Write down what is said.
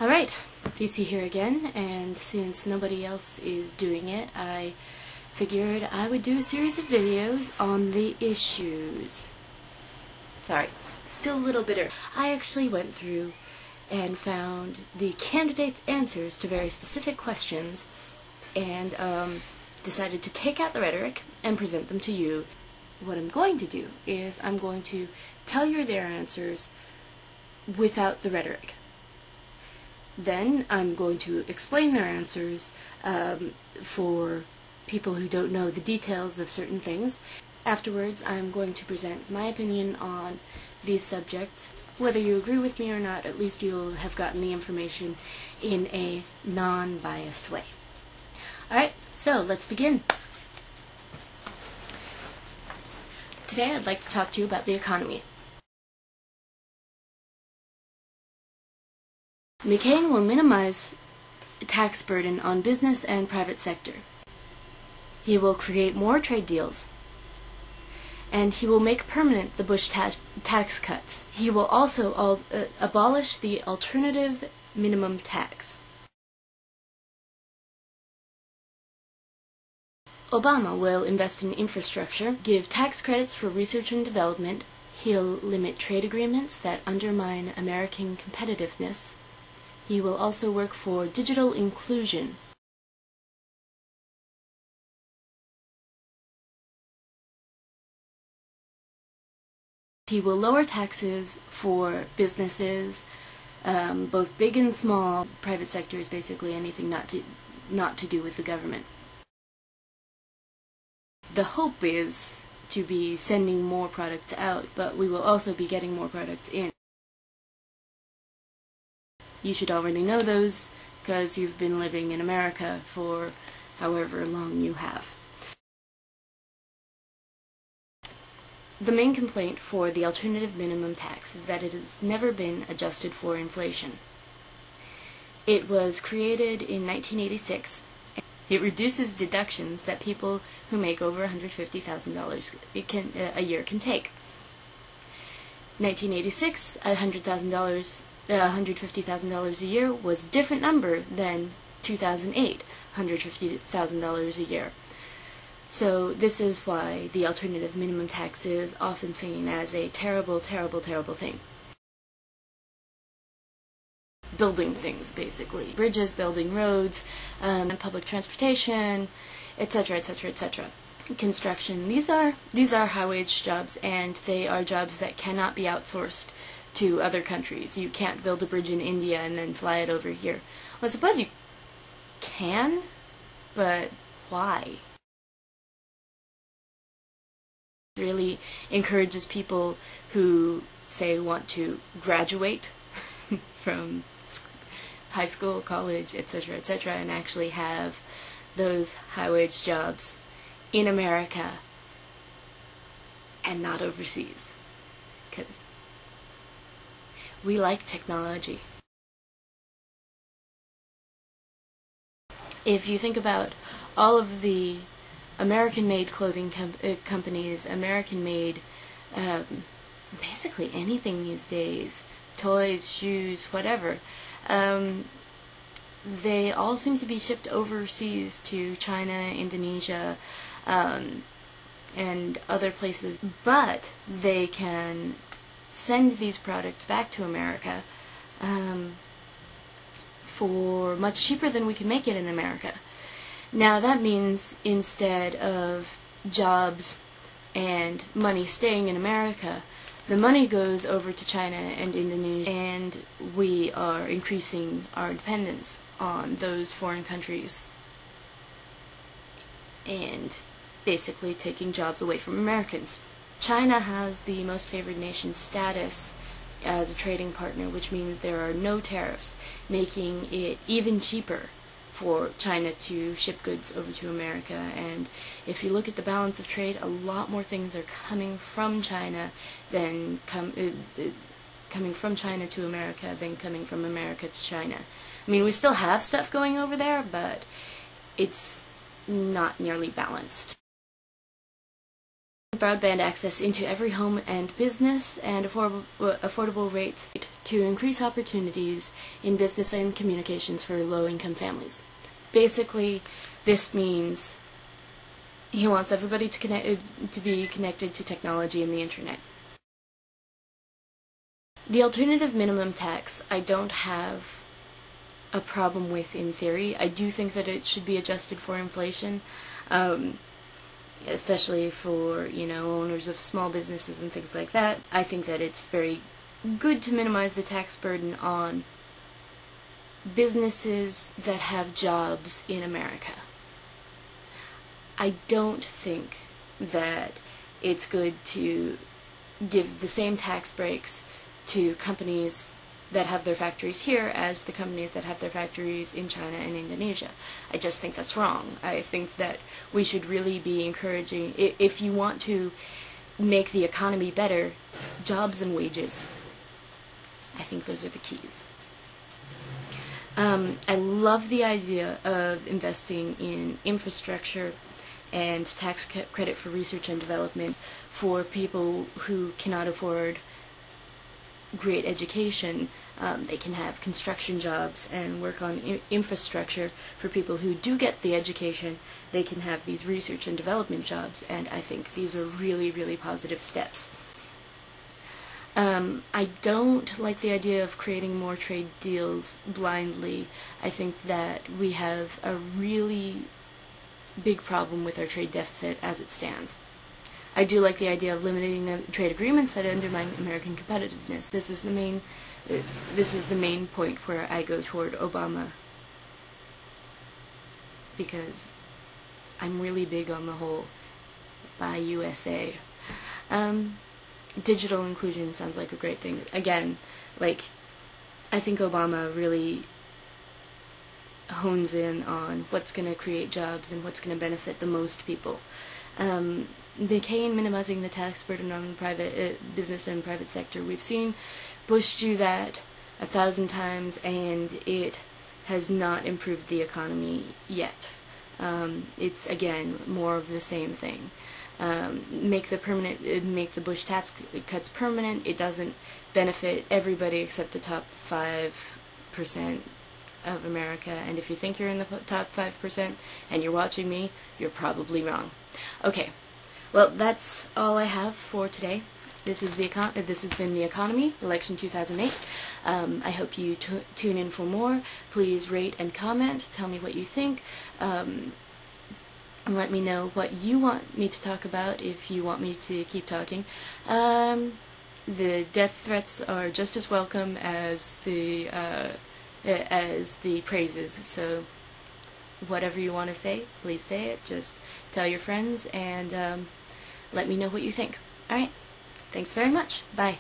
Alright, Visi here again, and since nobody else is doing it, I figured I would do a series of videos on the issues. Sorry, still a little bitter. I actually went through and found the candidates' answers to very specific questions and decided to take out the rhetoric and present them to you. What I'm going to do is I'm going to tell you their answers without the rhetoric. Then I'm going to explain their answers for people who don't know the details of certain things. Afterwards, I'm going to present my opinion on these subjects. Whether you agree with me or not, at least you'll have gotten the information in a non-biased way. Alright, so let's begin. Today I'd like to talk to you about the economy. McCain will minimize tax burden on business and private sector. He will create more trade deals. And he will make permanent the Bush tax cuts. He will also abolish the alternative minimum tax. Obama will invest in infrastructure, give tax credits for research and development. He'll limit trade agreements that undermine American competitiveness. He will also work for digital inclusion. He will lower taxes for businesses, both big and small. Private sector is basically anything not to do with the government. The hope is to be sending more products out, but we will also be getting more products in. You should already know those because you've been living in America for however long you have. The main complaint for the alternative minimum tax is that it has never been adjusted for inflation. It was created in 1986. It reduces deductions that people who make over $150,000 a year can take. 1986, $150,000 a year was a different number than 2008, $150,000 a year. So this is why the alternative minimum tax is often seen as a terrible, terrible, terrible thing. Building things, basically. Bridges, building roads, public transportation, etc., etc., etc. Construction. These are high-wage jobs, and they are jobs that cannot be outsourced to other countries. You can't build a bridge in India and then fly it over here. Well, I suppose you can, but why? It really encourages people who, say, want to graduate from high school, college, etc., etc., and actually have those high-wage jobs in America and not overseas. Because we like technology. If you think about all of the American-made clothing companies, American-made basically anything these days, toys, shoes, whatever, they all seem to be shipped overseas to China, Indonesia, and other places. But they can send these products back to America for much cheaper than we can make it in America. Now that means instead of jobs and money staying in America, the money goes over to China and Indonesia, and we are increasing our dependence on those foreign countries and basically taking jobs away from Americans. China has the most favored nation status as a trading partner, which means there are no tariffs, making it even cheaper for China to ship goods over to America. And if you look at the balance of trade, a lot more things are coming from China than coming from China to America than coming from America to China. I mean, we still have stuff going over there, but it's not nearly balanced. broadband access into every home and business and affordable rates to increase opportunities in business and communications for low-income families. Basically, this means he wants everybody to be connected to technology and the internet. The alternative minimum tax I don't have a problem with in theory. I do think that it should be adjusted for inflation, especially for, owners of small businesses and things like that. I think that it's very good to minimize the tax burden on businesses that have jobs in America. I don't think that it's good to give the same tax breaks to companies that have their factories here as the companies that have their factories in China and Indonesia. I just think that's wrong. I think that we should really be encouraging, if you want to make the economy better, jobs and wages. I think those are the keys. I love the idea of investing in infrastructure and tax credit for research and development for people who cannot afford great education. They can have construction jobs and work on infrastructure. For people who do get the education, they can have these research and development jobs, and I think these are really, really positive steps. I don't like the idea of creating more trade deals blindly. I think that we have a really big problem with our trade deficit as it stands. I do like the idea of limiting trade agreements that undermine American competitiveness. This is the main point where I go toward Obama, because I'm really big on the whole Buy USA. Digital inclusion sounds like a great thing. Again, I think Obama really hones in on what's going to create jobs and what's going to benefit the most people. McCain minimizing the tax burden on private business and private sector. We've seen Bush do that 1,000 times, and it has not improved the economy yet. It's again more of the same thing. Make the Bush tax cuts permanent. It doesn't benefit everybody except the top 5% of America, and if you think you're in the top 5% and you're watching me, you're probably wrong. Okay, well, that's all I have for today. This has been The Economy, Election 2008. I hope you tune in for more. Please rate and comment. Tell me what you think. And let me know what you want me to talk about if you want me to keep talking. The death threats are just as welcome as the praises, so whatever you want to say, please say it. Just tell your friends and let me know what you think. Alright, thanks very much. Bye.